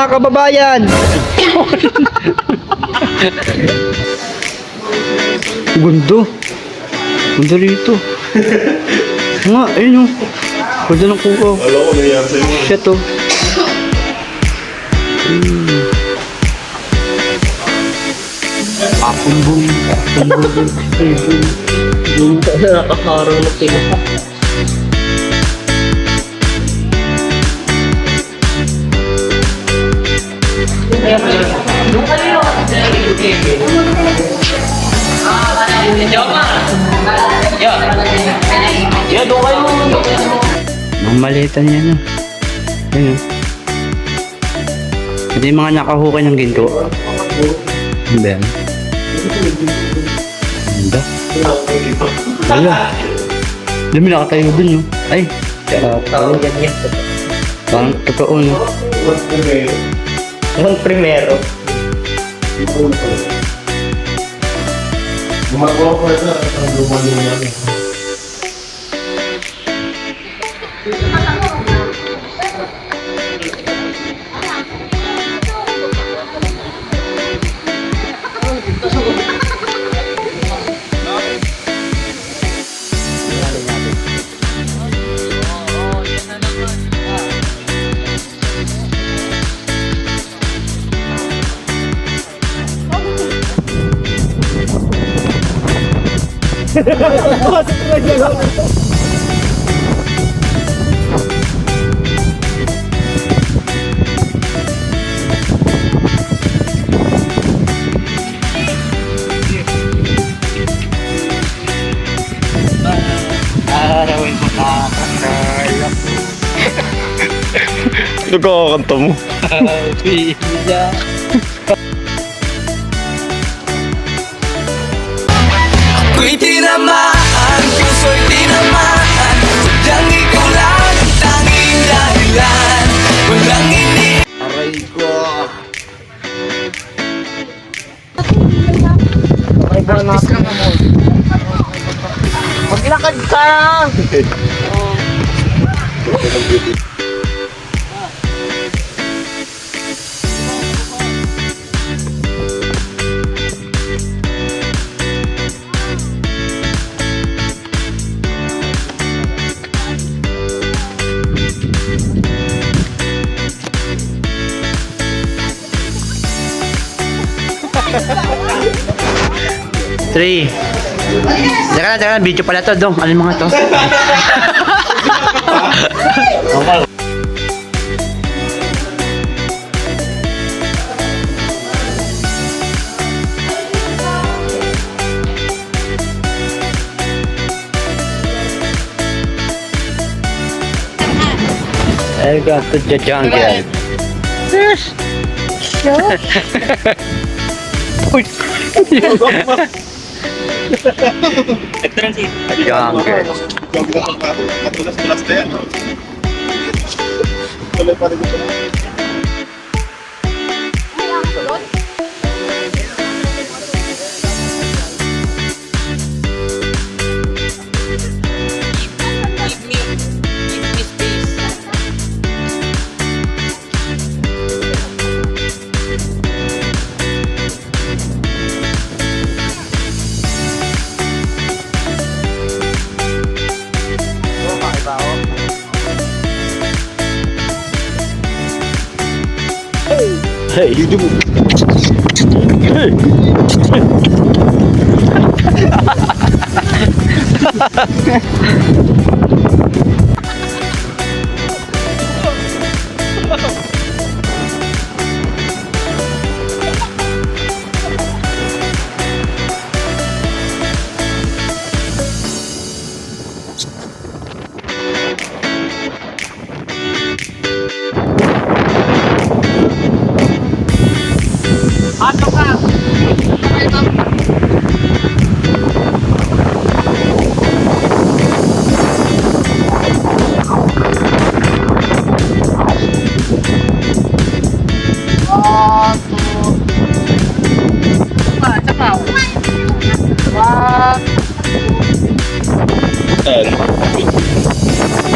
mga kababayan. Gundo. Gundo rito. Nga, ayun o. Gundo ng kuko. Alam ko nangyari sa'yo. Shit o. Akumbong. Yung nakakarang na sila. Mga malitan yan o. Ayun o. Ito yung mga nakahukay ng ginto. Ano ba yan? Ano ba? Wala. Dami nakatayo dun no. Ay. Parang ganyan. Parang totoo no. Yung primero. Gumagawa ko ito. Ang lumang-lumang. Arawin mo nakakakala ko. Nagkakakanta mo. Pila. Ako'y tinamaan, puso'y tinamaan. Sadyang ikaw lang ang tanging dahilan. Walang ini. Aray ko. Maglakad ka! Three. Teka lang, video pala to, Dong. Alin mga to? Welcome to the jungle. Uy! Jungle. Matulas-tulas na yan. Tuloy pa rin ito. Hey! Video mo.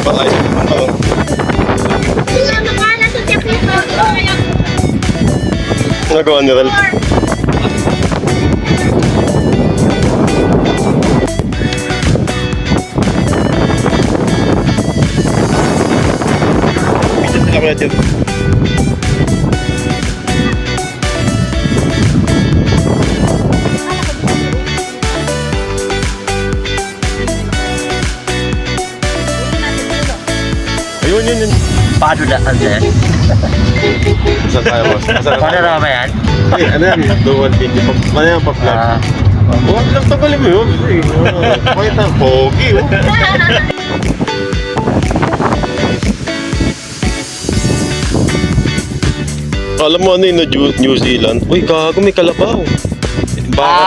Baka ito. Wala, makala sa tiyak nito. Nagawa ni Ral. Picture sila kuya Jim. Ayun, yun. Paano na yan? Saan tayo, boss? Paano na ba yan? Ay, ano yan? Dual video. Ano yan, pa-vlog? Huwag lang tagalin mo yun. Pakit na, pogi, oh. Alam mo ano yun, New Zealand? Uy, gago, may kalabaw.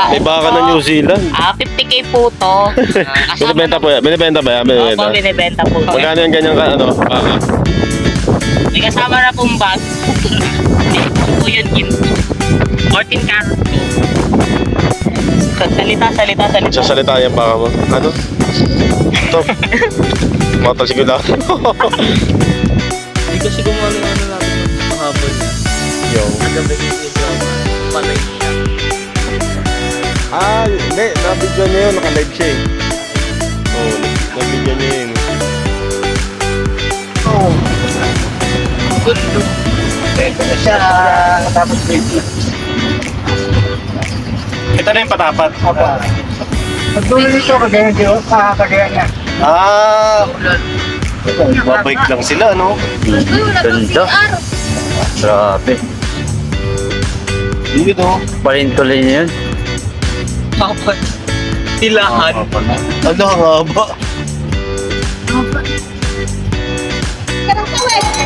May baka na New Zealand. 50k po to. Binibenta po yan? Binibenta ba yan? Binibenta? Opo, binibenta po to. Magkano yung ganyan ka, ano, baka? May kasama na pong bag. Hindi po yun ginto. 14 carats po. Salita. Sasalita yung baka mo. Ano? Ito. Matalsig lang. Hindi kasi gumano natin mahapon niya. Yo. Nagabigay yung patay siya. Hindi. Nabidyo niya yun. Naka-live siya eh. Oo, nabidyo niya yun. Ito na siya natapos baby. Ito na yung patapat. Pagdulo nito kagaya niyo, kagaya niya. Mabike lang sila, no? Ganda. Grabe. Dito. Palintuloy niya yun. Tilahan. Ano ang haba?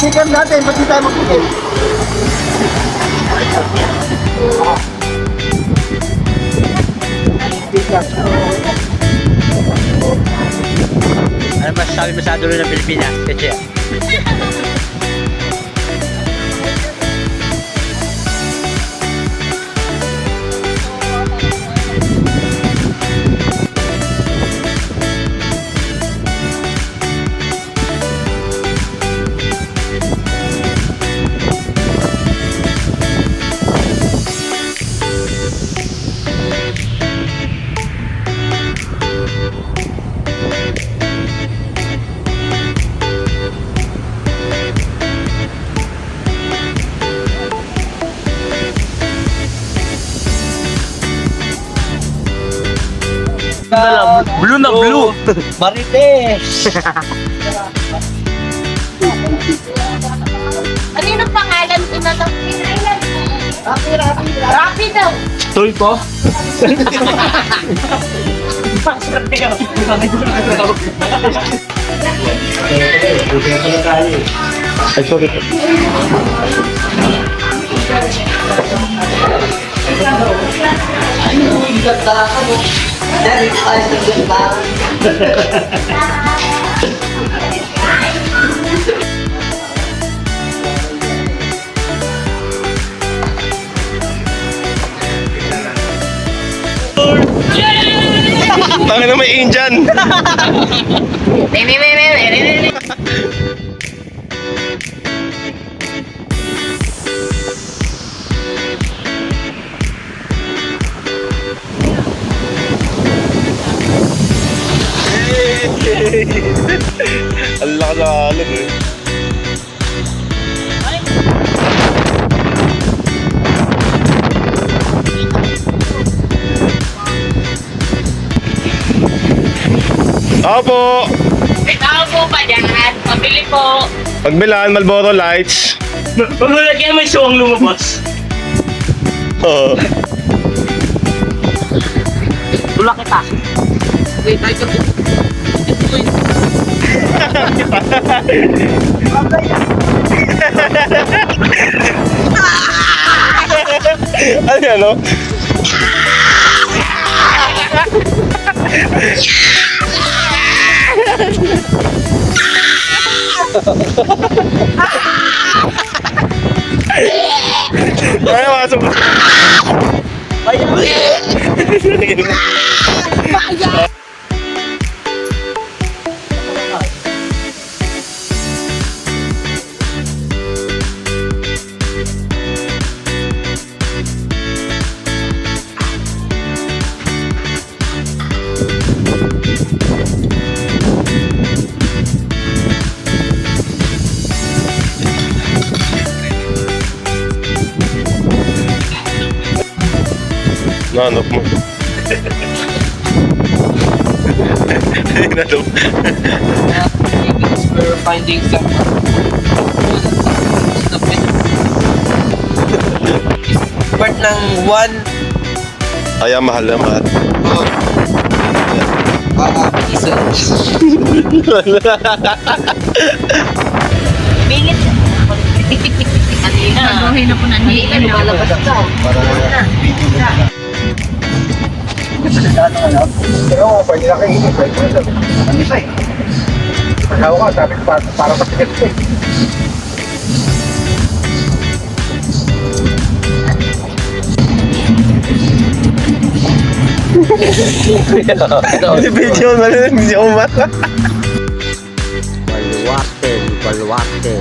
Tignan natin, ba't di tayo magpigil? Ano masasabi mo sa dulo ng Pilipinas? Kasi blue na blue. Marites. Ano yung pangalan ko na to? Rapi daw. Toy po. Ay, sorry. Tangin na may Indian. Ang lakas ng alon eh. Opo! May tao po pa dyan. Pabili po. Pagbilan, Marlboro Lights. Pag nalagyan may suwang lumabas. Oo. Tulak kita. Wait, tayo ka po. Ano yan, no? Ay, masok. Nanap mo. Nanap. We're finding some part ng 1 Kaya mahal na mahal. piso. Bingit. Kanina. Pagbuhay na po na niya. Lumalabas ka. Pero pwede na kayo hindi. Pwede na sabi. Ang isa eh. Pagkawa ka, sabi ko para pasigat ko eh. Hindi video na rin, hindi ako mata. Baluarte.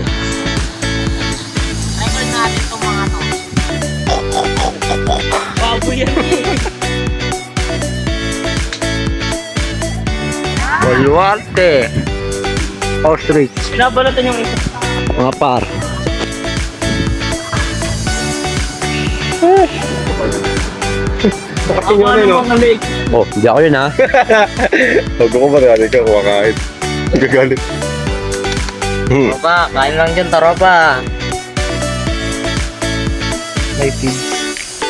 Record natin itong mga to. Baboy yan. Baluarte. Ostrich. Binabalatan yung isa. Mga par. Kasi nyo rin, no? Oh, hindi ako yun ha. Huwag ko marami ka kumakain. Gagalit. Tropa, kain lang dyan, tropa.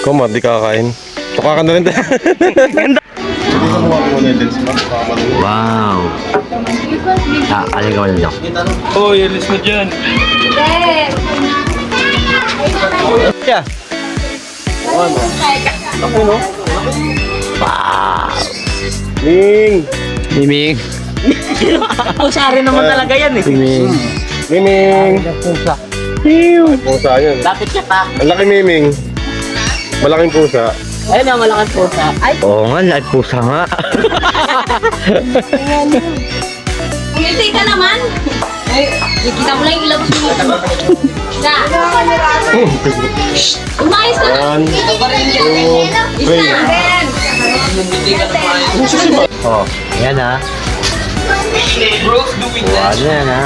Kung di kakain. Tuka ka na rin. Hindi ka mukha muna yung lens mo. Wow. Aling ka wala dyan. Oh, yalis mo dyan. Yeah. Ming! Miming. Pusari naman talaga yan eh. Miming. Miming! Pusa yun. Lapit ka pa. Ang laki Miming. Malaking pusa. Ayun na, malakas pusa. Ay, Oo nga, live pusa nga. Umiti ka naman. Kita mo lang yung ilabas mo. Na. Umayos ka na. One, Isa. Oh, ayan ha. bros doing Oh, that. ano yan ha.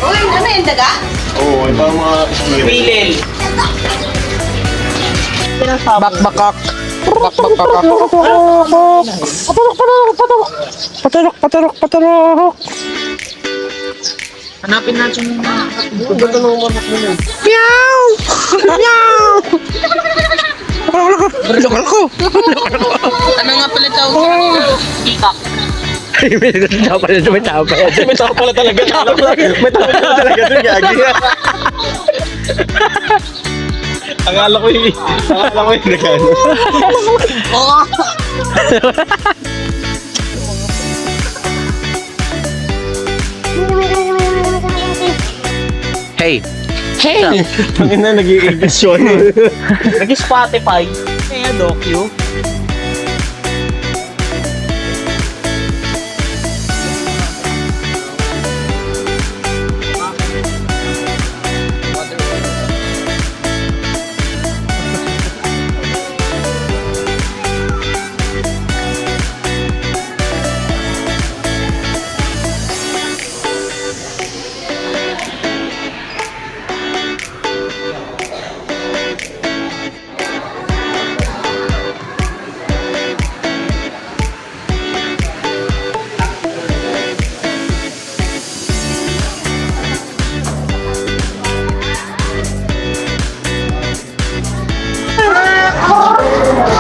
Uy, ano yung daga? Oo, ay parang mga Pilil. Bakbakak. Patarok. Hanapin natin yung mga ano nga pala tawag? Ikak. May tao pala talaga. May tao pala talaga dun, gagi. Akala ko yung nagano. Hey. Tangin na, nag-i-English yun. Nag-Spotify. Kaya docu.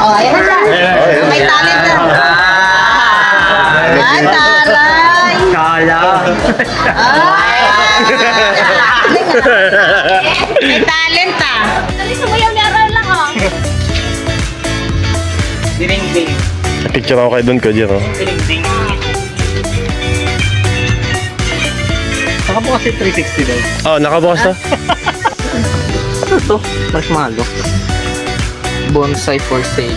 Oh, ayan na siya. May talent na. Ay, taray. Kala. May talent ah. Dali sumayaw ni Aral lang oh. Ding-ding. Picture ako kayo doon, Kodya, no? Ding-ding. Saka po kasi 360 daw. Oh, nakabukas na. Ito, marshmallow. Bonsai for sale.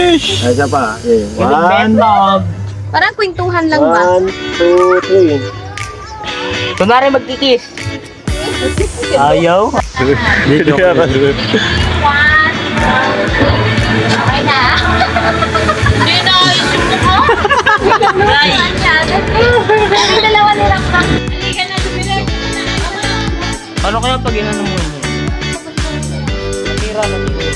Isa pa. One. Parang kwentuhan lang ba? 1, 2, 3. Kunwari magkikis. Ayaw. Dito ka. One. Okay na. Hindi na ayos yung mukha. Ay, dalawa na Ano kaya pag inano mo mo? Natira na siguro.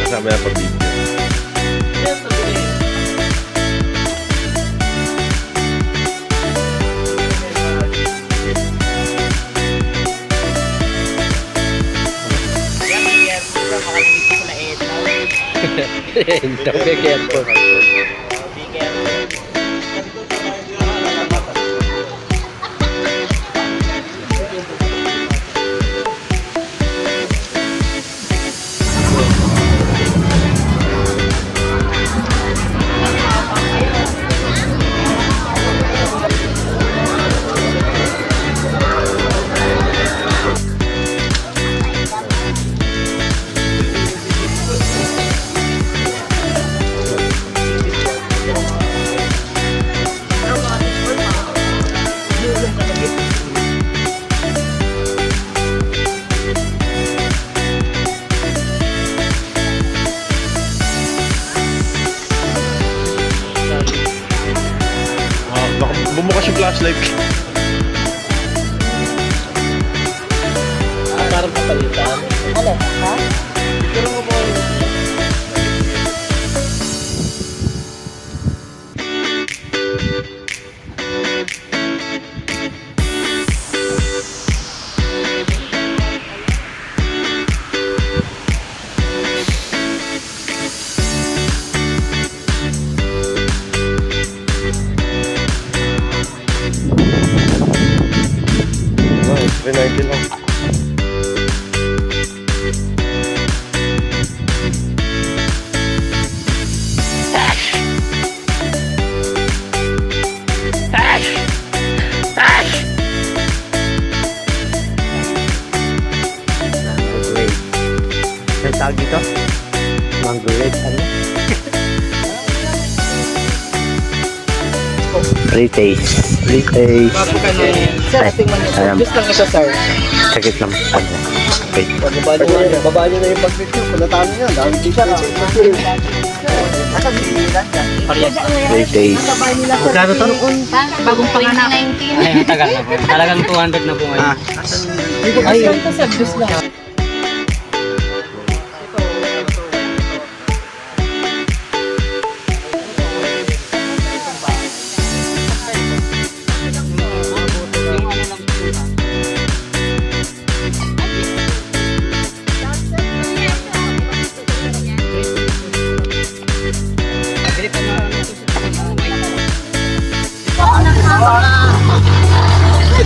Kasama yan pag-video. Hindi careful. Baka bumukas yung flashlight. Parang kapalitan. Ano? Ha? Pero mo po. Nice, 390 lang. Ang tawag dito? Mango red. Ano? Retaste. Sir, tingnan mo. Ayan. Just lang ito, sir. Sakit lang. Ano? Wait. Baba nyo na yung pag-review. Palataan nyo yan. Dami t-shirt. Retaste. Magkano to? Bagong panganak. 19. Ay, tagal na po. Talagang 200 na po ngayon. Ay, ito sir, just lang.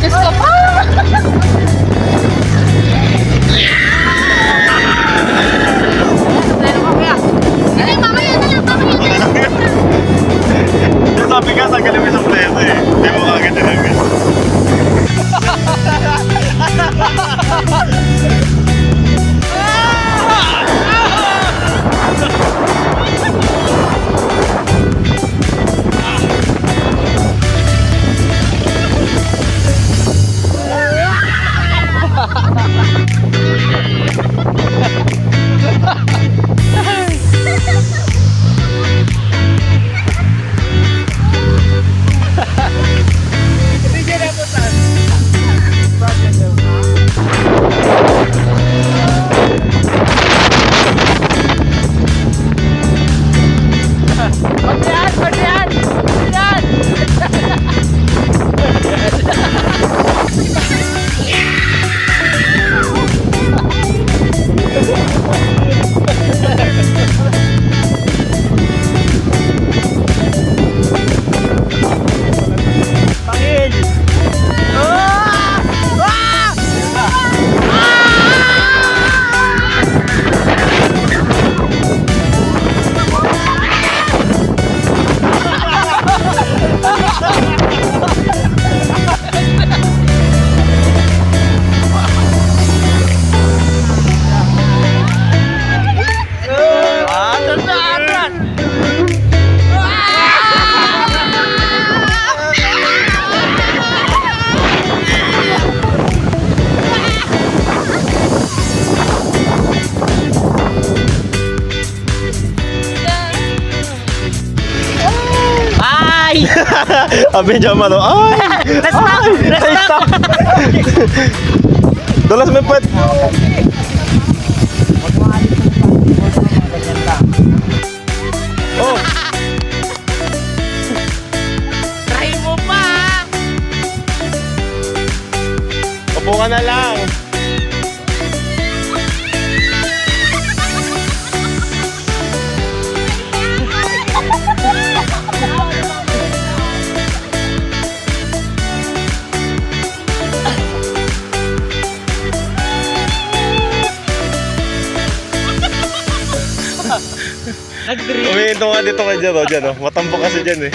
Diyos ko pa! Abidyan mo, ay! Ay, stop! Dulas mo pwet! Oh! Try mo pa! Upo ka na lang! Nag-green. Umihinto nga dito ka dyan, dyan, oh. Matambok kasi dyan, eh.